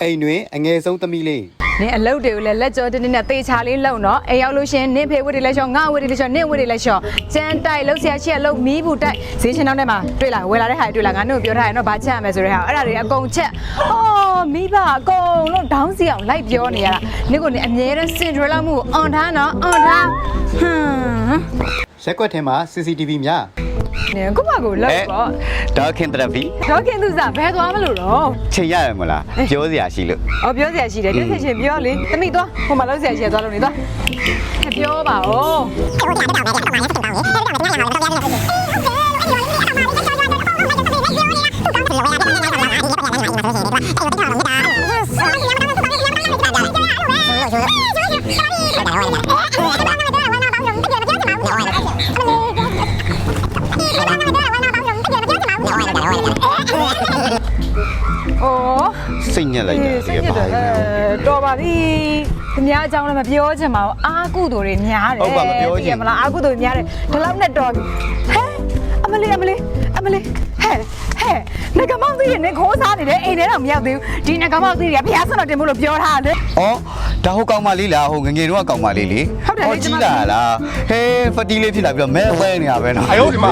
အိမ်တွင်အငယ်ဆုံးသမီးလေး နင်အလုပ်တွေကိုလည်းလက်ကြောတင်းတင်းနဲ့သေချာလေးလုံနော်အိမ်ရောက်လို့ရှင်နင်ဖေဝတ်တွေလည်းရှော့ငါဝတ်တွေလည်းရှော့နင့်ဝတ်တွေလည်းရှော့ကြမ်းတိုက်လှုပ်ရှားချက်လှုပ်မီးဘူးတိုက်ဈေးချင်းတောင်းထဲမှာတွေ့လာဝယ်လာတဲ့ဟာတွေတွေ့လာငါတို့ပြောထားရနော်ဘာချက်ရမယ်ဆိုတဲ့ဟာအဲ့ဒါတွေအကုန်ချက်အော်မိဘအကုန်လုံးဒေါင်းစီအောင်လိုက်ပြောနေရတာနင့်ကိုနေအမြဲတမ်းစင်ဒရလာမှုကိုအွန်ထားနော်အွန်ထားဟမ် ရက်ကွက်ထဲမှာ CCTV များ နင်ကိုမကိုလောက်ပေါ့ ဒေါခင်တရဖီ တော့ခင်သူစားဘယ်သွားမလို့တော့ ချိန်ရတယ်မလားပြောစရာရှိလို့ အော်ပြောစရာရှိတယ်တိတ်ချင်းပြောလေသမီးသွားဟိုမှာလောက်စရာရှိရသွားလို့နေသွားပြောပါဦးအော် စိတ်ညက်လိုက်တာတကယ်ပါ တော်ပါပြီခင်ဗျားအကြောင်းလည်းမပြောချင်ပါဘူးအာကုသိုလ်တွေများတယ်မလားအာကုသိုလ်များတယ်ဒီလောက်နဲ့တော်ပြီဟဲအမလေးဟဲငကမောက်သေးနေခိုးစားနေတယ်အိမ်ထဲတော့မရောက်သေးဘူးဒီငကမောက်သေးတွေကဖျားဆွတ်တော့တင်ဖို့လို့ပြောထားတယ် ဩဒါဟုတ်ကောင်းပါလေးလားဟိုငငယ်တော့ကောင်းပါလေးလေကြီးလာလားဟဲဖတီလေးဖြစ်လာပြီးတော့မဲဝဲနေရပဲနော် 哎呦我的妈！